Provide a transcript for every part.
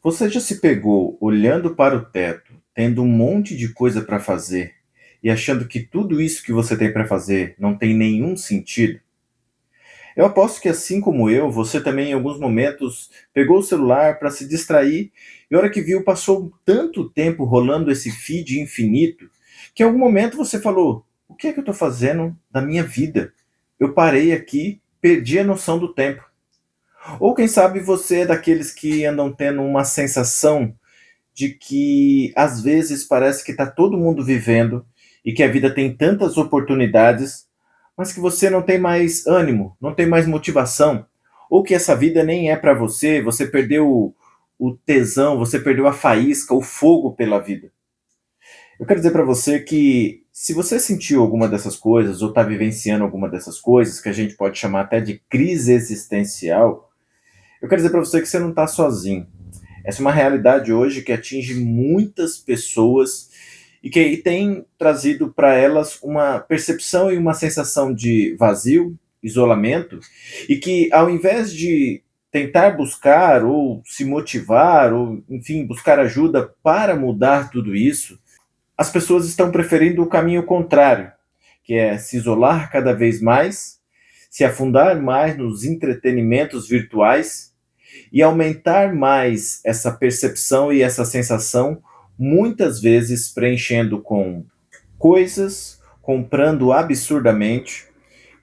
Você já se pegou olhando para o teto, tendo um monte de coisa para fazer e achando que tudo isso que você tem para fazer não tem nenhum sentido? Eu aposto que, assim como eu, você também em alguns momentos pegou o celular para se distrair e, a hora que viu, passou tanto tempo rolando esse feed infinito que, em algum momento, você falou: o que é que eu estou fazendo da minha vida? Eu parei aqui, perdi a noção do tempo. Ou quem sabe você é daqueles que andam tendo uma sensação de que às vezes parece que está todo mundo vivendo e que a vida tem tantas oportunidades, mas que você não tem mais ânimo, não tem mais motivação, ou que essa vida nem é para você, você perdeu o tesão, você perdeu a faísca, o fogo pela vida. Eu quero dizer para você que se você sentiu alguma dessas coisas ou está vivenciando alguma dessas coisas, que a gente pode chamar até de crise existencial, eu quero dizer para você que você não está sozinho. Essa é uma realidade hoje que atinge muitas pessoas e que tem trazido para elas uma percepção e uma sensação de vazio, isolamento, e que ao invés de tentar buscar ou se motivar ou, enfim, buscar ajuda para mudar tudo isso, as pessoas estão preferindo o caminho contrário, que é se isolar cada vez mais, se afundar mais nos entretenimentos virtuais e aumentar mais essa percepção e essa sensação, muitas vezes preenchendo com coisas, comprando absurdamente,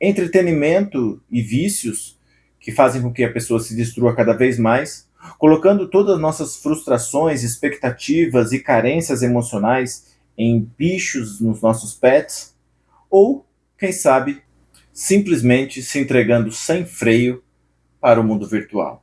entretenimento e vícios que fazem com que a pessoa se destrua cada vez mais, colocando todas as nossas frustrações, expectativas e carências emocionais em bichos nos nossos pets, ou, quem sabe, simplesmente se entregando sem freio para o mundo virtual.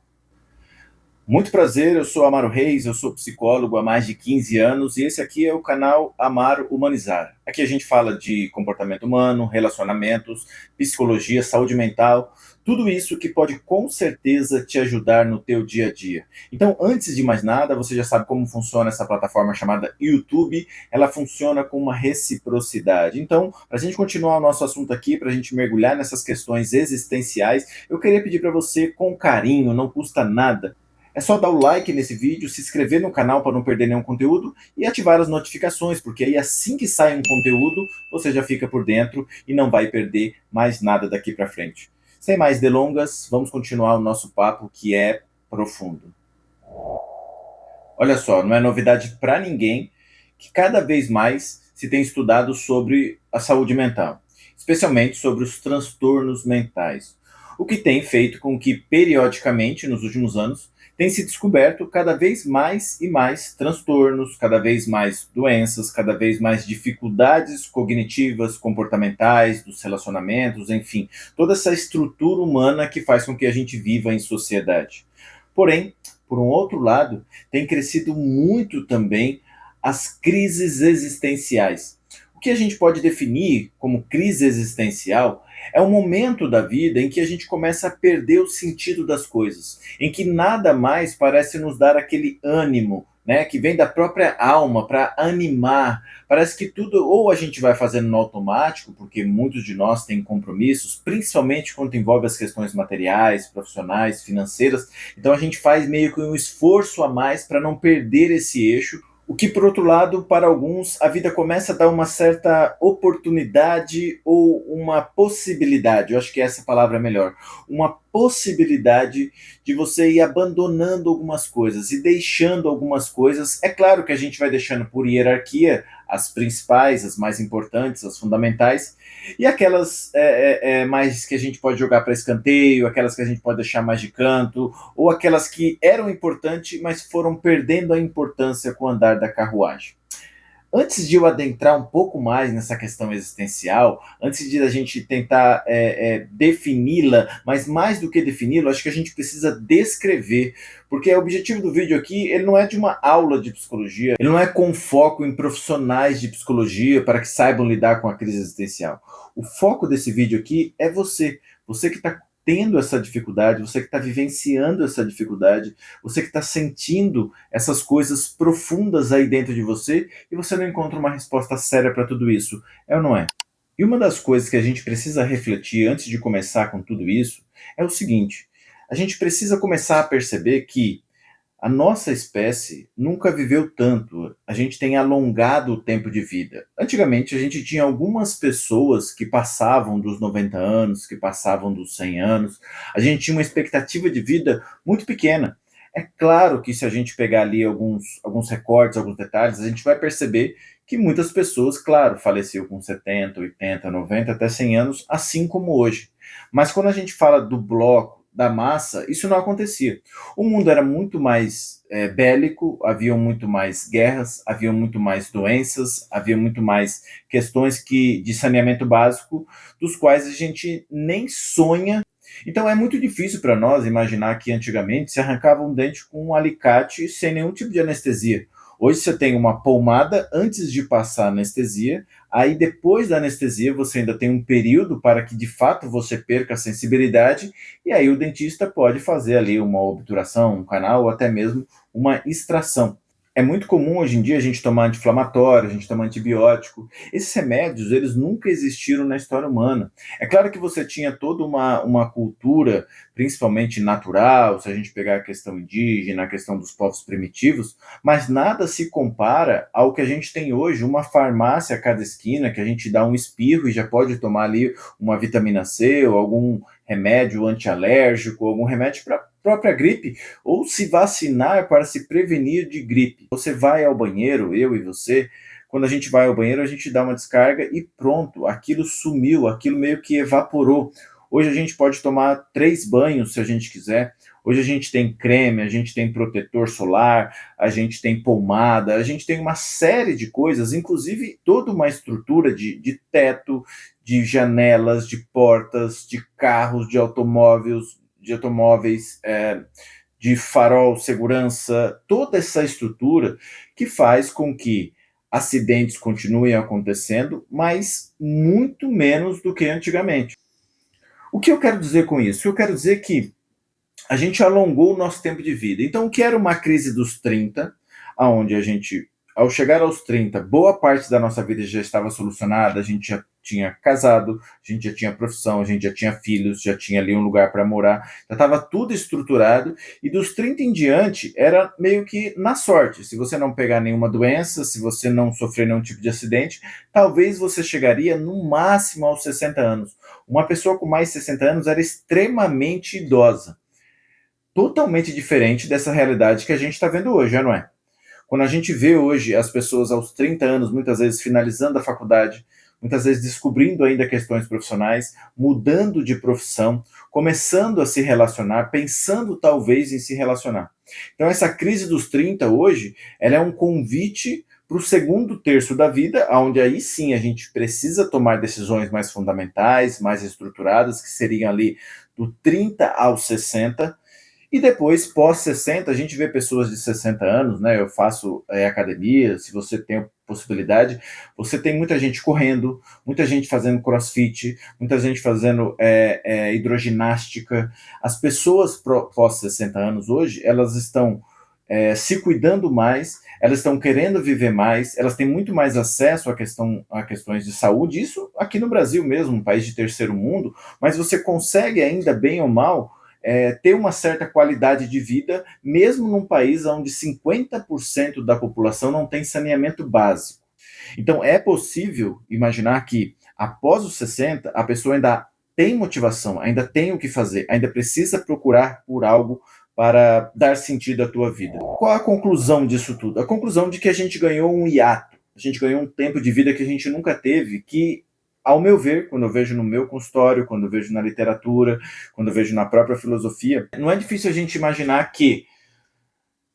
Muito prazer, eu sou Amaro Reis, eu sou psicólogo há mais de 15 anos e esse aqui é o canal Amaro Humanizar. Aqui a gente fala de comportamento humano, relacionamentos, psicologia, saúde mental, tudo isso que pode com certeza te ajudar no teu dia a dia. Então, antes de mais nada, você já sabe como funciona essa plataforma chamada YouTube, ela funciona com uma reciprocidade. Então, para a gente continuar o nosso assunto aqui, para a gente mergulhar nessas questões existenciais, eu queria pedir para você com carinho, não custa nada, é só dar o like nesse vídeo, se inscrever no canal para não perder nenhum conteúdo e ativar as notificações, porque aí assim que sai um conteúdo, você já fica por dentro e não vai perder mais nada daqui para frente. Sem mais delongas, vamos continuar o nosso papo que é profundo. Olha só, não é novidade para ninguém que cada vez mais se tem estudado sobre a saúde mental, especialmente sobre os transtornos mentais, o que tem feito com que, periodicamente, nos últimos anos, tem se descoberto cada vez mais e mais transtornos, cada vez mais doenças, cada vez mais dificuldades cognitivas, comportamentais, dos relacionamentos, enfim, toda essa estrutura humana que faz com que a gente viva em sociedade. Porém, por um outro lado, tem crescido muito também as crises existenciais. O que a gente pode definir como crise existencial é um momento da vida em que a gente começa a perder o sentido das coisas, em que nada mais parece nos dar aquele ânimo, né, que vem da própria alma para animar. Parece que tudo ou a gente vai fazendo no automático, porque muitos de nós têm compromissos, principalmente quando envolve as questões materiais, profissionais, financeiras. Então a gente faz meio que um esforço a mais para não perder esse eixo, o que, por outro lado, para alguns, a vida começa a dar uma certa oportunidade ou uma possibilidade, eu acho que essa palavra é melhor, uma possibilidade de você ir abandonando algumas coisas e deixando algumas coisas. É claro que a gente vai deixando por hierarquia as principais, as mais importantes, as fundamentais, e aquelas mais que a gente pode jogar para escanteio, aquelas que a gente pode deixar mais de canto, ou aquelas que eram importantes, mas foram perdendo a importância com o andar da carruagem. Antes de eu adentrar um pouco mais nessa questão existencial, antes de a gente tentar defini-la, mas mais do que defini-la, acho que a gente precisa descrever, porque o objetivo do vídeo aqui, ele não é de uma aula de psicologia, ele não é com foco em profissionais de psicologia para que saibam lidar com a crise existencial. O foco desse vídeo aqui é você que está tendo essa dificuldade, você que está vivenciando essa dificuldade, você que está sentindo essas coisas profundas aí dentro de você e você não encontra uma resposta séria para tudo isso. É ou não é? E uma das coisas que a gente precisa refletir antes de começar com tudo isso é o seguinte: a gente precisa começar a perceber que a nossa espécie nunca viveu tanto. A gente tem alongado o tempo de vida. Antigamente, a gente tinha algumas pessoas que passavam dos 90 anos, que passavam dos 100 anos. A gente tinha uma expectativa de vida muito pequena. É claro que se a gente pegar ali alguns recortes, alguns detalhes, a gente vai perceber que muitas pessoas, claro, faleciam com 70, 80, 90, até 100 anos, assim como hoje. Mas quando a gente fala do bloco, da massa, isso não acontecia. O mundo era muito mais bélico, havia muito mais guerras, havia muito mais doenças, havia muito mais questões de saneamento básico, dos quais a gente nem sonha. Então é muito difícil para nós imaginar que antigamente se arrancava um dente com um alicate sem nenhum tipo de anestesia. Hoje você tem uma pomada antes de passar a anestesia, aí depois da anestesia você ainda tem um período para que de fato você perca a sensibilidade, e aí o dentista pode fazer ali uma obturação, um canal ou até mesmo uma extração. É muito comum hoje em dia a gente tomar anti-inflamatório, a gente tomar antibiótico. Esses remédios, eles nunca existiram na história humana. É claro que você tinha toda uma cultura, principalmente natural, se a gente pegar a questão indígena, a questão dos povos primitivos, mas nada se compara ao que a gente tem hoje, uma farmácia a cada esquina, que a gente dá um espirro e já pode tomar ali uma vitamina C ou algum remédio antialérgico, algum remédio para própria gripe, ou se vacinar para se prevenir de gripe. Você vai ao banheiro, eu e você, quando a gente vai ao banheiro, a gente dá uma descarga e pronto, aquilo sumiu, aquilo meio que evaporou. Hoje a gente pode tomar 3 banhos se a gente quiser. Hoje a gente tem creme, a gente tem protetor solar, a gente tem pomada, a gente tem uma série de coisas, inclusive toda uma estrutura de teto, de janelas, de portas, de carros, de automóveis, de farol, segurança, toda essa estrutura que faz com que acidentes continuem acontecendo, mas muito menos do que antigamente. O que eu quero dizer com isso? Eu quero dizer que a gente alongou o nosso tempo de vida. Então, o que era uma crise dos 30, onde a gente, ao chegar aos 30, boa parte da nossa vida já estava solucionada, a gente já tinha casado, a gente já tinha profissão, a gente já tinha filhos, já tinha ali um lugar para morar, já estava tudo estruturado, e dos 30 em diante era meio que na sorte. Se você não pegar nenhuma doença, se você não sofrer nenhum tipo de acidente, talvez você chegaria no máximo aos 60 anos. Uma pessoa com mais de 60 anos era extremamente idosa, totalmente diferente dessa realidade que a gente está vendo hoje, não é? Quando a gente vê hoje as pessoas aos 30 anos, muitas vezes finalizando a faculdade, muitas vezes descobrindo ainda questões profissionais, mudando de profissão, começando a se relacionar, pensando talvez em se relacionar. Então essa crise dos 30 hoje, ela é um convite para o segundo terço da vida, onde aí sim a gente precisa tomar decisões mais fundamentais, mais estruturadas, que seriam ali do 30 aos 60, e depois, pós-60, a gente vê pessoas de 60 anos, né? Eu faço academia, se você tem possibilidade, você tem muita gente correndo, muita gente fazendo crossfit, muita gente fazendo hidroginástica. As pessoas pós-60 anos hoje, elas estão se cuidando mais, elas estão querendo viver mais, elas têm muito mais acesso a questões de saúde, isso aqui no Brasil mesmo, um país de terceiro mundo, mas você consegue ainda, bem ou mal, ter uma certa qualidade de vida, mesmo num país onde 50% da população não tem saneamento básico. Então, é possível imaginar que, após os 60, a pessoa ainda tem motivação, ainda tem o que fazer, ainda precisa procurar por algo para dar sentido à tua vida. Qual a conclusão disso tudo? A conclusão de que a gente ganhou um hiato, a gente ganhou um tempo de vida que a gente nunca teve, que, ao meu ver, quando eu vejo no meu consultório, quando eu vejo na literatura, quando eu vejo na própria filosofia, não é difícil a gente imaginar que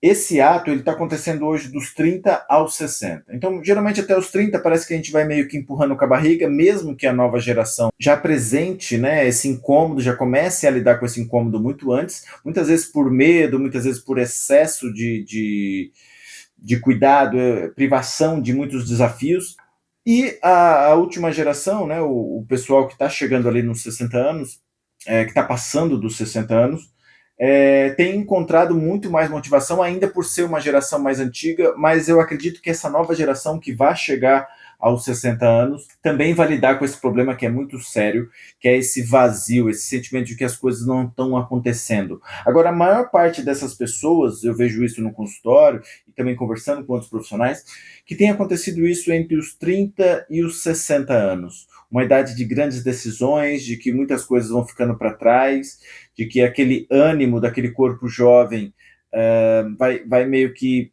esse ato está acontecendo hoje dos 30 aos 60. Então, geralmente até os 30 parece que a gente vai meio que empurrando com a barriga, mesmo que a nova geração já apresente, né, esse incômodo, já comece a lidar com esse incômodo muito antes, muitas vezes por medo, muitas vezes por excesso de cuidado, privação de muitos desafios. E a última geração, né, o pessoal que está chegando ali nos 60 anos, que está passando dos 60 anos, tem encontrado muito mais motivação, ainda por ser uma geração mais antiga, mas eu acredito que essa nova geração que vai chegar aos 60 anos, também vai lidar com esse problema que é muito sério, que é esse vazio, esse sentimento de que as coisas não estão acontecendo. Agora, a maior parte dessas pessoas, eu vejo isso no consultório e também conversando com outros profissionais, que tem acontecido isso entre os 30 e os 60 anos. Uma idade de grandes decisões, de que muitas coisas vão ficando para trás, de que aquele ânimo daquele corpo jovem vai meio que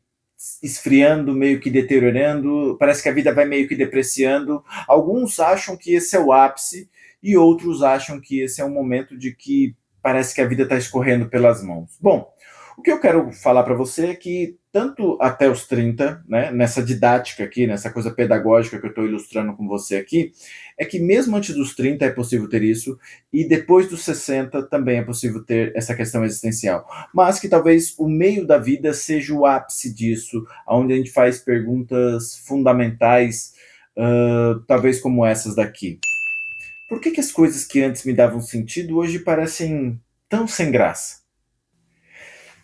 esfriando, meio que deteriorando, parece que a vida vai meio que depreciando. Alguns acham que esse é o ápice e outros acham que esse é um momento de que parece que a vida está escorrendo pelas mãos. Bom, o que eu quero falar para você é que tanto até os 30, né, nessa didática aqui, nessa coisa pedagógica que eu estou ilustrando com você aqui, é que mesmo antes dos 30 é possível ter isso, e depois dos 60 também é possível ter essa questão existencial. Mas que talvez o meio da vida seja o ápice disso, onde a gente faz perguntas fundamentais, talvez como essas daqui. Por que as coisas que antes me davam sentido hoje parecem tão sem graça?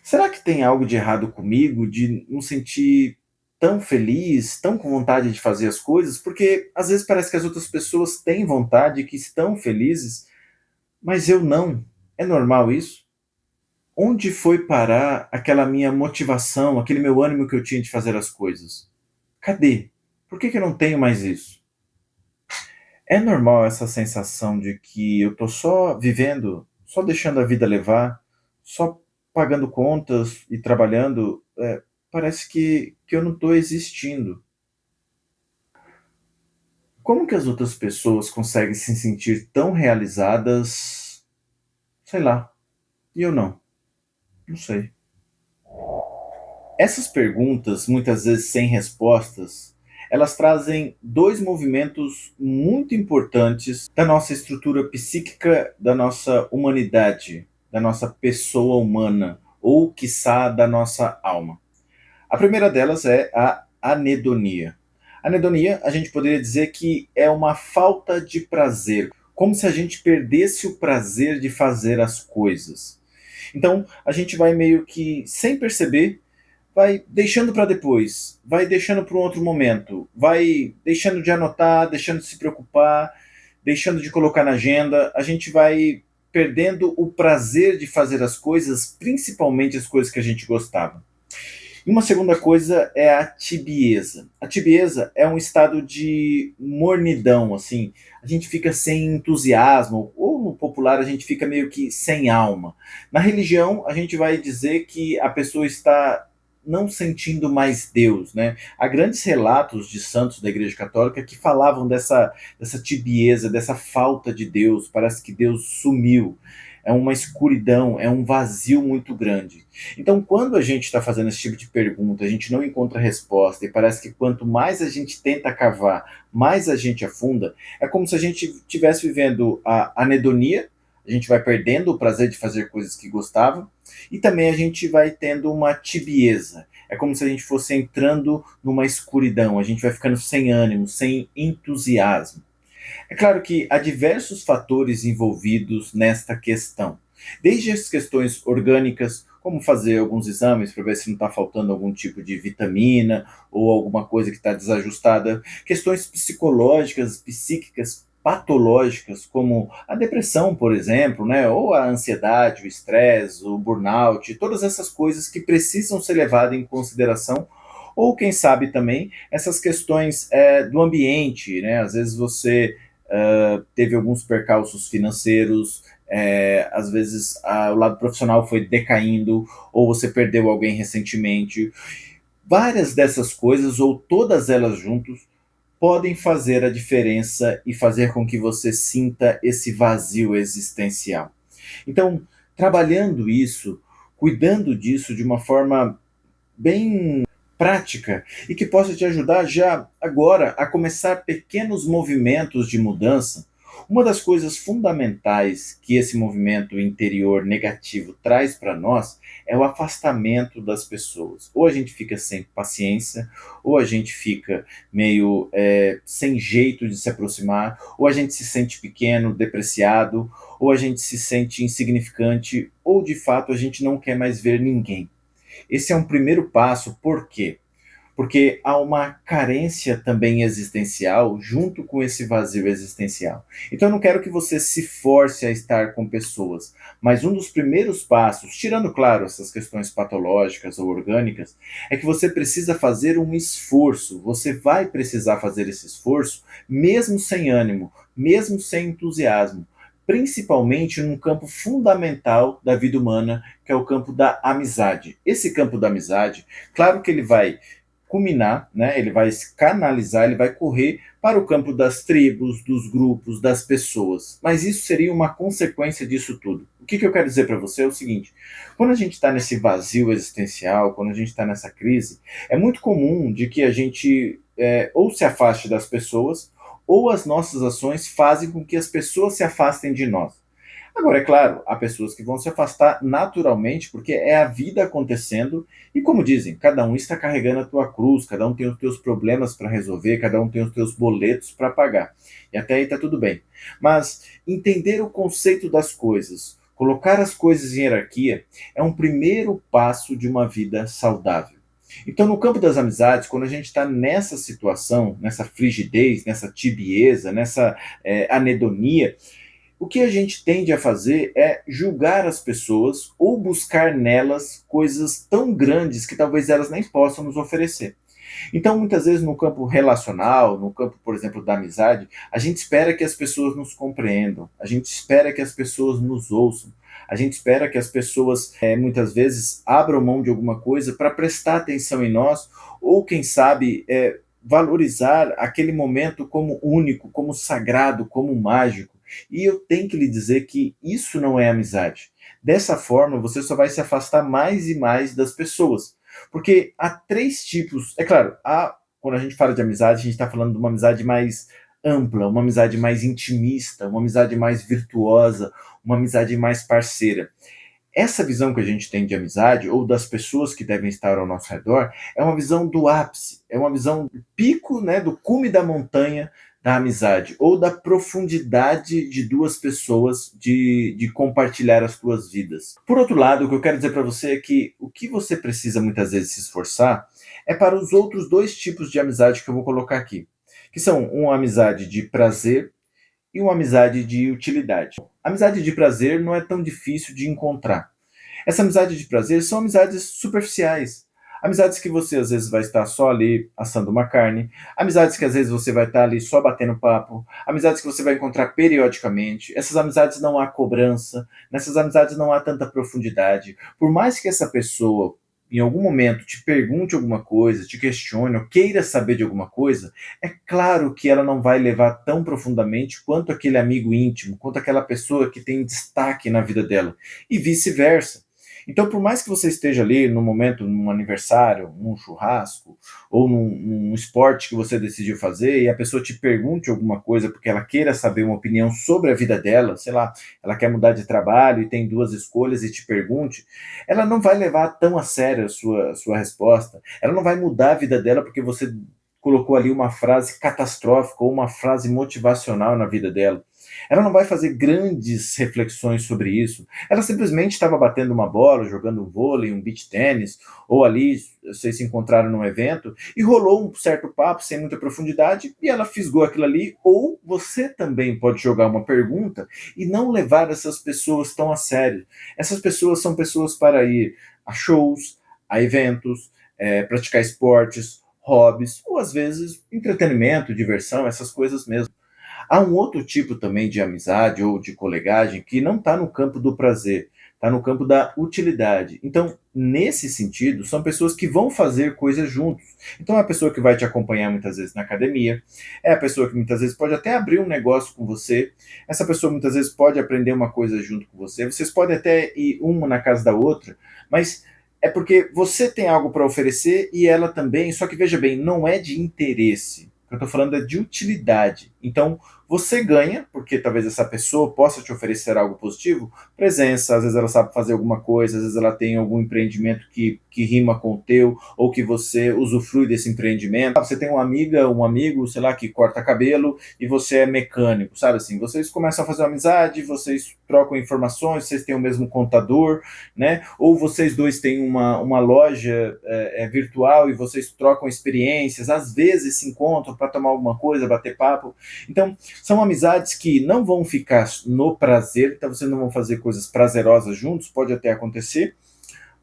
Será que tem algo de errado comigo, de não sentir tão feliz, tão com vontade de fazer as coisas? Porque às vezes parece que as outras pessoas têm vontade, que estão felizes, mas eu não. É normal isso? Onde foi parar aquela minha motivação, aquele meu ânimo que eu tinha de fazer as coisas? Cadê? Por que eu não tenho mais isso? É normal essa sensação de que eu tô só vivendo, só deixando a vida levar, só pagando contas e trabalhando, parece que eu não estou existindo. Como que as outras pessoas conseguem se sentir tão realizadas, sei lá, e eu não? Não sei. Essas perguntas, muitas vezes sem respostas, elas trazem dois movimentos muito importantes da nossa estrutura psíquica, da nossa humanidade, da nossa pessoa humana, ou quiçá da nossa alma. A primeira delas é a anedonia. Anedonia, a gente poderia dizer que é uma falta de prazer, como se a gente perdesse o prazer de fazer as coisas. Então, a gente vai meio que, sem perceber, vai deixando para depois, vai deixando para um outro momento, vai deixando de anotar, deixando de se preocupar, deixando de colocar na agenda, a gente vai perdendo o prazer de fazer as coisas, principalmente as coisas que a gente gostava. E uma segunda coisa é a tibieza. A tibieza é um estado de mornidão, assim. A gente fica sem entusiasmo, ou no popular a gente fica meio que sem alma. Na religião, a gente vai dizer que a pessoa está não sentindo mais Deus, né? Há grandes relatos de santos da Igreja Católica que falavam dessa tibieza, dessa falta de Deus, parece que Deus sumiu. É uma escuridão, é um vazio muito grande. Então, quando a gente está fazendo esse tipo de pergunta, a gente não encontra resposta, e parece que quanto mais a gente tenta cavar, mais a gente afunda, é como se a gente estivesse vivendo a anedonia, a gente vai perdendo o prazer de fazer coisas que gostava, e também a gente vai tendo uma tibieza. É como se a gente fosse entrando numa escuridão, a gente vai ficando sem ânimo, sem entusiasmo. É claro que há diversos fatores envolvidos nesta questão, desde as questões orgânicas, como fazer alguns exames para ver se não está faltando algum tipo de vitamina ou alguma coisa que está desajustada, questões psicológicas, psíquicas, patológicas, como a depressão, por exemplo, né, ou a ansiedade, o estresse, o burnout, todas essas coisas que precisam ser levadas em consideração, ou quem sabe também essas questões do ambiente, né? Às vezes você teve alguns percalços financeiros, às vezes o lado profissional foi decaindo, ou você perdeu alguém recentemente. Várias dessas coisas, ou todas elas juntos, podem fazer a diferença e fazer com que você sinta esse vazio existencial. Então, trabalhando isso, cuidando disso de uma forma bem prática e que possa te ajudar já agora a começar pequenos movimentos de mudança. Uma das coisas fundamentais que esse movimento interior negativo traz para nós é o afastamento das pessoas. Ou a gente fica sem paciência, ou a gente fica meio sem jeito de se aproximar, ou a gente se sente pequeno, depreciado, ou a gente se sente insignificante, ou de fato a gente não quer mais ver ninguém. Esse é um primeiro passo, por quê? porque há uma carência também existencial junto com esse vazio existencial. Então eu não quero que você se force a estar com pessoas, mas um dos primeiros passos, tirando claro essas questões patológicas ou orgânicas, é que você precisa fazer um esforço. Você vai precisar fazer esse esforço mesmo sem ânimo, mesmo sem entusiasmo, principalmente num campo fundamental da vida humana, que é o campo da amizade. Esse campo da amizade, claro que ele vai culminar, né? Ele vai se canalizar, ele vai correr para o campo das tribos, dos grupos, das pessoas. Mas isso seria uma consequência disso tudo. O que eu quero dizer para você é o seguinte: quando a gente está nesse vazio existencial, quando a gente está nessa crise, é muito comum de que a gente ou se afaste das pessoas, ou as nossas ações fazem com que as pessoas se afastem de nós. Agora, é claro, há pessoas que vão se afastar naturalmente, porque é a vida acontecendo, e como dizem, cada um está carregando a tua cruz, cada um tem os teus problemas para resolver, cada um tem os teus boletos para pagar. E até aí está tudo bem. Mas entender o conceito das coisas, colocar as coisas em hierarquia, é um primeiro passo de uma vida saudável. Então, no campo das amizades, quando a gente está nessa situação, nessa frigidez, nessa tibieza, nessa anedonia, o que a gente tende a fazer é julgar as pessoas ou buscar nelas coisas tão grandes que talvez elas nem possam nos oferecer. Então, muitas vezes, no campo relacional, no campo, por exemplo, da amizade, a gente espera que as pessoas nos compreendam, a gente espera que as pessoas nos ouçam, a gente espera que as pessoas, muitas vezes, abram mão de alguma coisa para prestar atenção em nós, ou, quem sabe, valorizar aquele momento como único, como sagrado, como mágico. E eu tenho que lhe dizer que isso não é amizade. Dessa forma, você só vai se afastar mais e mais das pessoas. Porque há três tipos. É claro, quando a gente fala de amizade, a gente está falando de uma amizade mais ampla, uma amizade mais intimista, uma amizade mais virtuosa, uma amizade mais parceira. Essa visão que a gente tem de amizade, ou das pessoas que devem estar ao nosso redor, é uma visão do ápice, é uma visão do pico, né, do cume da montanha da amizade, ou da profundidade de duas pessoas de compartilhar as suas vidas. Por outro lado, o que eu quero dizer para você é que o que você precisa muitas vezes se esforçar é para os outros dois tipos de amizade que eu vou colocar aqui, que são uma amizade de prazer e uma amizade de utilidade. Amizade de prazer não é tão difícil de encontrar. Essa amizade de prazer são amizades superficiais. Amizades que você às vezes vai estar só ali assando uma carne, amizades que às vezes você vai estar ali só batendo papo, amizades que você vai encontrar periodicamente. Essas amizades não há cobrança, nessas amizades não há tanta profundidade. Por mais que essa pessoa em algum momento te pergunte alguma coisa, te questione ou queira saber de alguma coisa, é claro que ela não vai levar tão profundamente quanto aquele amigo íntimo, quanto aquela pessoa que tem destaque na vida dela, e vice-versa. Então, por mais que você esteja ali no momento, num aniversário, num churrasco, ou num esporte que você decidiu fazer, e a pessoa te pergunte alguma coisa porque ela queira saber uma opinião sobre a vida dela, sei lá, ela quer mudar de trabalho e tem duas escolhas e te pergunte, ela não vai levar tão a sério a sua resposta, ela não vai mudar a vida dela porque você colocou ali uma frase catastrófica ou uma frase motivacional na vida dela. Ela não vai fazer grandes reflexões sobre isso. Ela simplesmente estava batendo uma bola, jogando um vôlei, um beach tênis, ou ali vocês se encontraram num evento e rolou um certo papo sem muita profundidade e ela fisgou aquilo ali. Ou você também pode jogar uma pergunta e não levar essas pessoas tão a sério. Essas pessoas são pessoas para ir a shows, a eventos, praticar esportes, hobbies, ou às vezes entretenimento, diversão, essas coisas mesmo. Há um outro tipo também de amizade ou de colegagem que não está no campo do prazer, está no campo da utilidade. Então, nesse sentido, são pessoas que vão fazer coisas juntos. Então, é a pessoa que vai te acompanhar muitas vezes na academia, é a pessoa que muitas vezes pode até abrir um negócio com você, essa pessoa muitas vezes pode aprender uma coisa junto com você, vocês podem até ir uma na casa da outra, mas é porque você tem algo para oferecer e ela também, só que veja bem, não é de interesse. O que eu estou falando é de utilidade. Então, Você ganha, porque talvez essa pessoa possa te oferecer algo positivo, presença, às vezes ela sabe fazer alguma coisa, às vezes ela tem algum empreendimento que rima com o teu, ou que você usufrui desse empreendimento. Você tem uma amiga, um amigo, sei lá, que corta cabelo e você é mecânico, sabe assim? Vocês começam a fazer uma amizade, vocês trocam informações, vocês têm o mesmo contador, né? Ou vocês dois têm uma loja virtual e vocês trocam experiências, às vezes se encontram para tomar alguma coisa, bater papo. Então, são amizades que não vão ficar no prazer, então vocês não vão fazer coisas prazerosas juntos, pode até acontecer,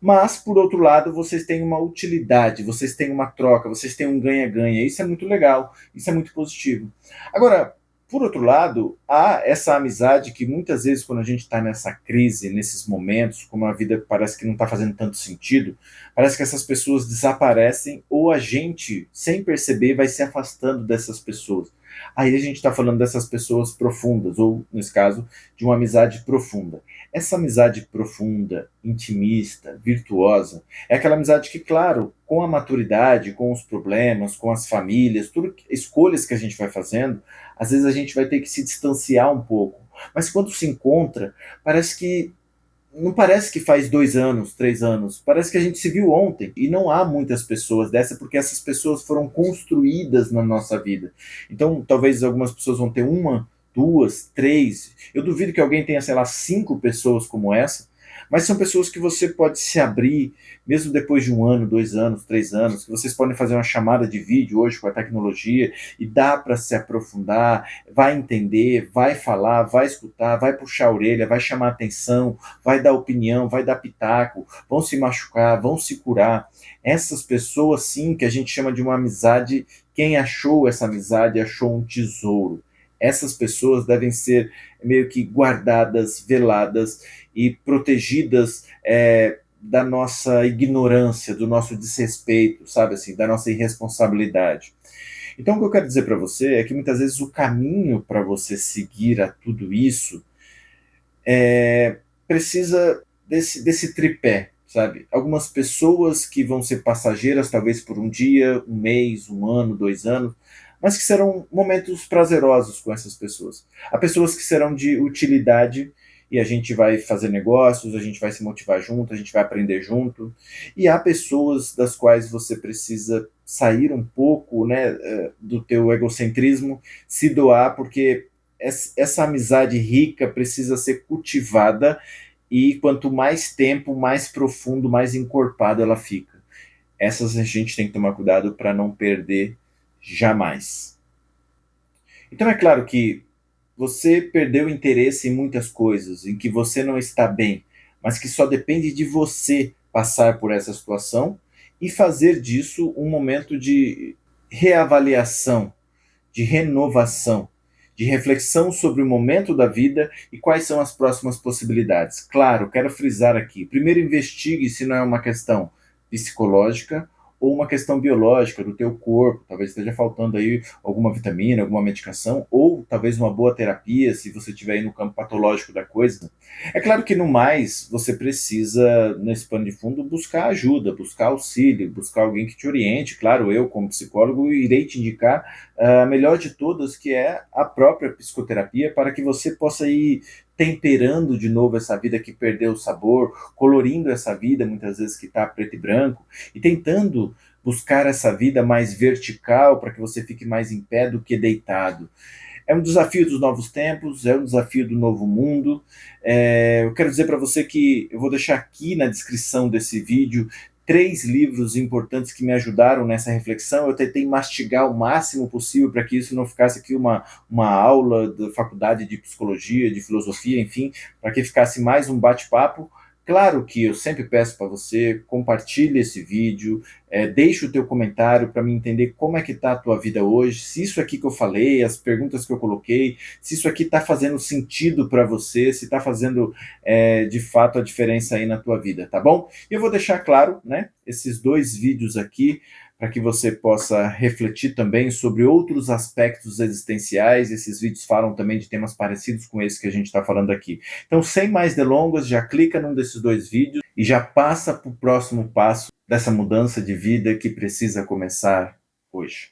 mas, por outro lado, vocês têm uma utilidade, vocês têm uma troca, vocês têm um ganha-ganha. Isso é muito legal, isso é muito positivo. Agora, por outro lado, há essa amizade que muitas vezes, quando a gente está nessa crise, nesses momentos, como a vida parece que não está fazendo tanto sentido, parece que essas pessoas desaparecem ou a gente, sem perceber, vai se afastando dessas pessoas. Aí a gente está falando dessas pessoas profundas, ou, nesse caso, de uma amizade profunda. Essa amizade profunda, intimista, virtuosa, é aquela amizade que, claro, com a maturidade, com os problemas, com as famílias, tudo escolhas que a gente vai fazendo, às vezes a gente vai ter que se distanciar um pouco. Mas quando se encontra, parece que não parece que faz 2 anos, 3 anos, parece que a gente se viu ontem. E não há muitas pessoas dessa, porque essas pessoas foram construídas na nossa vida. Então, talvez algumas pessoas vão ter uma, duas, três. Eu duvido que alguém tenha, sei lá, 5 pessoas como essa, mas são pessoas que você pode se abrir, mesmo depois de 1 ano, 2 anos, 3 anos, que vocês podem fazer uma chamada de vídeo hoje com a tecnologia e dá para se aprofundar, vai entender, vai falar, vai escutar, vai puxar a orelha, vai chamar atenção, vai dar opinião, vai dar pitaco, vão se machucar, vão se curar. Essas pessoas, sim, que a gente chama de uma amizade, quem achou essa amizade achou um tesouro. Essas pessoas devem ser meio que guardadas, veladas e protegidas da nossa ignorância, do nosso desrespeito, sabe assim, da nossa irresponsabilidade. Então, o que eu quero dizer para você é que muitas vezes o caminho para você seguir a tudo isso precisa desse tripé, sabe? Algumas pessoas que vão ser passageiras, talvez por um dia, um mês, um ano, 2 anos, mas que serão momentos prazerosos com essas pessoas. Há pessoas que serão de utilidade e a gente vai fazer negócios, a gente vai se motivar junto, a gente vai aprender junto. E há pessoas das quais você precisa sair um pouco, né, do teu egocentrismo, se doar, porque essa amizade rica precisa ser cultivada e quanto mais tempo, mais profundo, mais encorpada ela fica. Essas a gente tem que tomar cuidado para não perder jamais. Então é claro que você perdeu interesse em muitas coisas, em que você não está bem, mas que só depende de você passar por essa situação e fazer disso um momento de reavaliação, de renovação, de reflexão sobre o momento da vida e quais são as próximas possibilidades. Claro, quero frisar aqui: primeiro investigue se não é uma questão psicológica ou uma questão biológica do teu corpo, talvez esteja faltando aí alguma vitamina, alguma medicação, ou talvez uma boa terapia, se você estiver aí no campo patológico da coisa. É claro que no mais, você precisa, nesse pano de fundo, buscar ajuda, buscar auxílio, buscar alguém que te oriente. Claro, eu, como psicólogo, irei te indicar a melhor de todas, que é a própria psicoterapia, para que você possa ir temperando de novo essa vida que perdeu o sabor, colorindo essa vida, muitas vezes que está preto e branco, e tentando buscar essa vida mais vertical, para que você fique mais em pé do que deitado. É um desafio dos novos tempos, é um desafio do novo mundo. Eu quero dizer para você que eu vou deixar aqui na descrição desse vídeo 3 livros importantes que me ajudaram nessa reflexão. Eu tentei mastigar o máximo possível para que isso não ficasse aqui uma aula da faculdade de psicologia, de filosofia, enfim, para que ficasse mais um bate-papo. Claro que eu sempre peço para você, compartilhe esse vídeo, deixe o teu comentário para mim entender como é que está a tua vida hoje, se isso aqui que eu falei, as perguntas que eu coloquei, se isso aqui está fazendo sentido para você, se está fazendo de fato a diferença aí na tua vida, tá bom? E eu vou deixar claro, né, esses 2 vídeos aqui, para que você possa refletir também sobre outros aspectos existenciais. Esses vídeos falam também de temas parecidos com esse que a gente está falando aqui. Então, sem mais delongas, já clica num desses 2 vídeos e já passa para o próximo passo dessa mudança de vida que precisa começar hoje.